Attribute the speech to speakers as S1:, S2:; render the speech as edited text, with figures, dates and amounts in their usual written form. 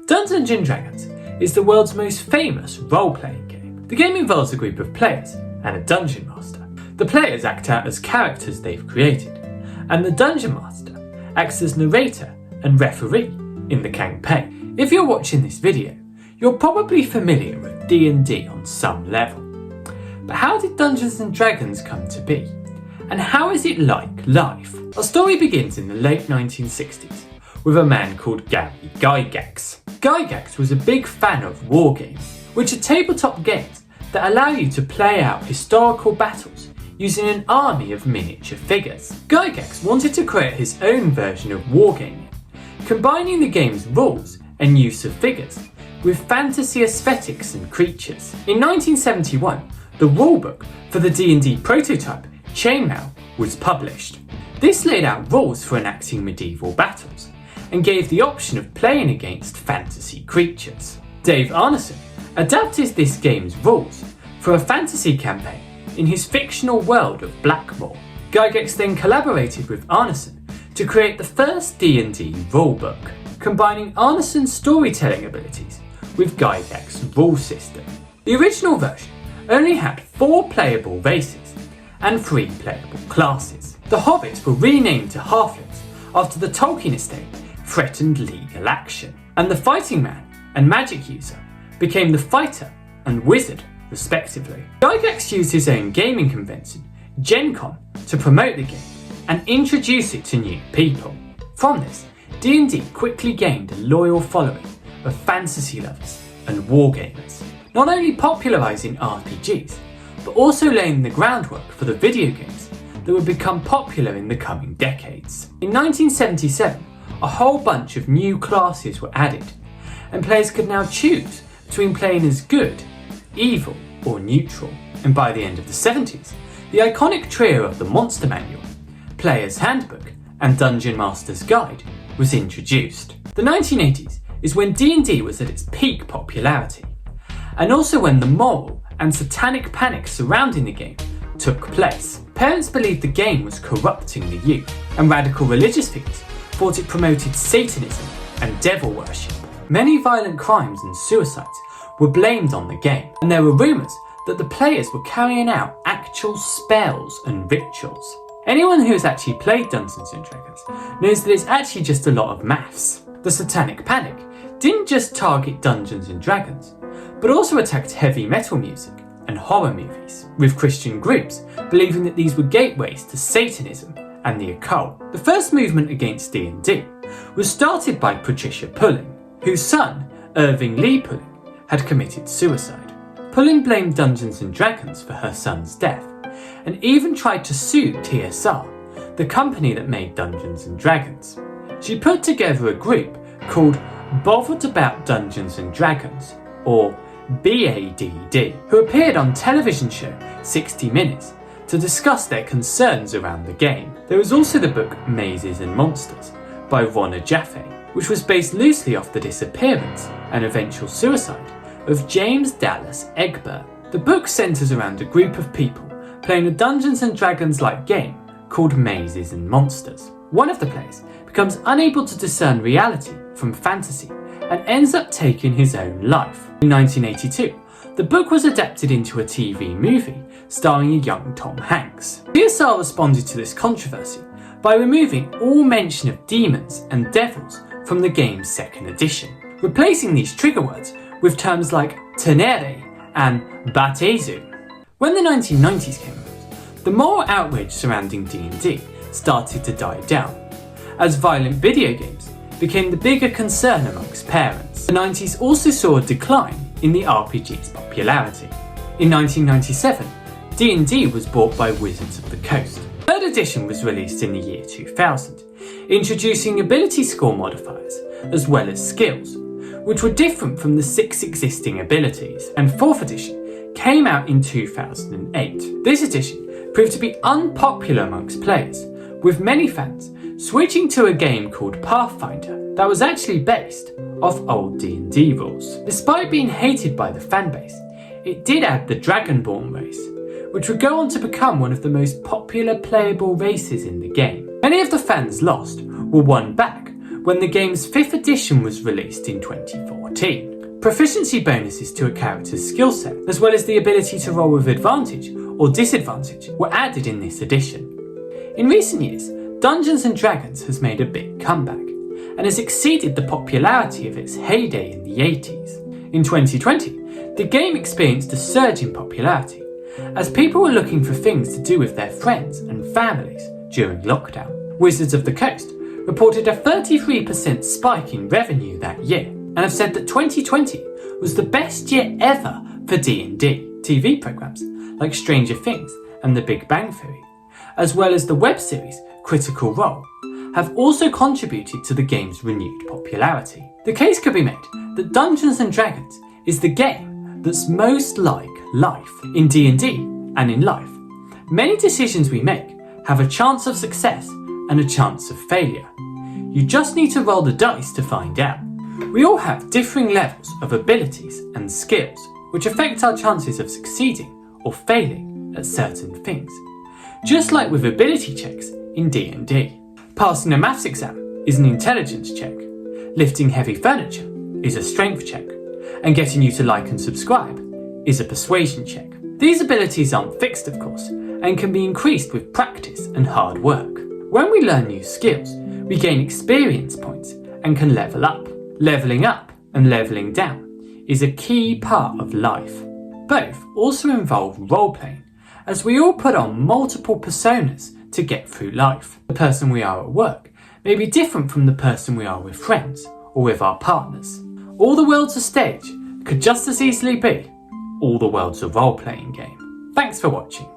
S1: Dungeons & Dragons is the world's most famous role-playing game. The game involves a group of players and a dungeon master. The players act out as characters they've created, and the dungeon master acts as narrator and referee in the campaign. If you're watching this video, you're probably familiar with D&D on some level. But how did Dungeons & Dragons come to be? And how is it like life? Our story begins in the late 1960s with a man called Gary Gygax. Gygax was a big fan of wargames, which are tabletop games that allow you to play out historical battles using an army of miniature figures. Gygax wanted to create his own version of wargaming, combining the game's rules and use of figures with fantasy aesthetics and creatures. In 1971, the rulebook for the D&D prototype, Chainmail, was published. This laid out rules for enacting medieval battles and gave the option of playing against fantasy creatures. Dave Arneson adapted this game's rules for a fantasy campaign in his fictional world of Blackmoor. Gygax then collaborated with Arneson to create the first D&D rulebook, combining Arneson's storytelling abilities with Gygax's rule system. The original version only had 4 playable races and 3 playable classes. The Hobbits were renamed to Halflings after the Tolkien estate threatened legal action, and the Fighting Man and Magic User became the Fighter and Wizard respectively. Gygax used his own gaming convention, Gen Con, to promote the game and introduce it to new people. From this, D&D quickly gained a loyal following of fantasy lovers and wargamers, not only popularising RPGs, but also laying the groundwork for the video games that would become popular in the coming decades. In 1977, a whole bunch of new classes were added, and players could now choose between playing as good, evil, or neutral. And by the end of the 70s, the iconic trio of the Monster Manual, Player's Handbook, and Dungeon Master's Guide was introduced. The 1980s is when D&D was at its peak popularity, and also when the moral and satanic panic surrounding the game took place. Parents believed the game was corrupting the youth, and radical religious figures thought it promoted Satanism and devil worship. Many violent crimes and suicides were blamed on the game, and there were rumours that the players were carrying out actual spells and rituals. Anyone who has actually played Dungeons & Dragons knows that it's actually just a lot of maths. The Satanic Panic didn't just target Dungeons & Dragons, but also attacked heavy metal music and horror movies, with Christian groups believing that these were gateways to Satanism and the occult. The first movement against D&D was started by Patricia Pulling, whose son, Irving Lee Pulling, had committed suicide. Pulling blamed Dungeons & Dragons for her son's death, and even tried to sue TSR, the company that made Dungeons & Dragons. She put together a group called Bothered About Dungeons & Dragons, or BADD, who appeared on television show 60 Minutes to discuss their concerns around the game. There was also the book Mazes and Monsters by Ronna Jaffe, which was based loosely off the disappearance and eventual suicide of James Dallas Egbert. The book centres around a group of people playing a Dungeons & Dragons-like game called Mazes and Monsters. One of the players becomes unable to discern reality from fantasy and ends up taking his own life. In 1982, the book was adapted into a TV movie starring a young Tom Hanks. TSR responded to this controversy by removing all mention of demons and devils from the game's second edition, replacing these trigger words with terms like tenere and batezu. When the 1990s came around, the moral outrage surrounding D&D started to die down, as violent video games became the bigger concern amongst parents. The 90s also saw a decline in the RPG's popularity. In 1997, D&D was bought by Wizards of the Coast. The third edition was released in the year 2000, introducing ability score modifiers as well as skills, which were different from the 6 existing abilities, and 4th edition came out in 2008. This edition proved to be unpopular amongst players, with many fans switching to a game called Pathfinder that was actually based off old D&D rules. Despite being hated by the fanbase, it did add the Dragonborn race, which would go on to become one of the most popular playable races in the game. Many of the fans lost were won back when the game's 5th edition was released in 2014. Proficiency bonuses to a character's skill set, as well as the ability to roll with advantage or disadvantage, were added in this edition. In recent years, Dungeons & Dragons has made a big comeback, and has exceeded the popularity of its heyday in the 80s. In 2020, the game experienced a surge in popularity, as people were looking for things to do with their friends and families during lockdown. Wizards of the Coast reported a 33% spike in revenue that year, and have said that 2020 was the best year ever for D&D. TV programs like Stranger Things and The Big Bang Theory, as well as the web series Critical Role, have also contributed to the game's renewed popularity. The case could be made that Dungeons & Dragons is the game that's most like life in D&D and in life. Many decisions we make have a chance of success and a chance of failure. You just need to roll the dice to find out. We all have differing levels of abilities and skills which affect our chances of succeeding or failing at certain things. Just like with ability checks in D&D. Passing a maths exam is an intelligence check, lifting heavy furniture is a strength check, and getting you to like and subscribe is a persuasion check. These abilities aren't fixed, of course, and can be increased with practice and hard work. When we learn new skills, we gain experience points and can level up. Leveling up and leveling down is a key part of life. Both also involve role-playing, as we all put on multiple personas to get through life. The person we are at work may be different from the person we are with friends or with our partners. All the world's a stage could just as easily be all the world's a role-playing game. Thanks for watching.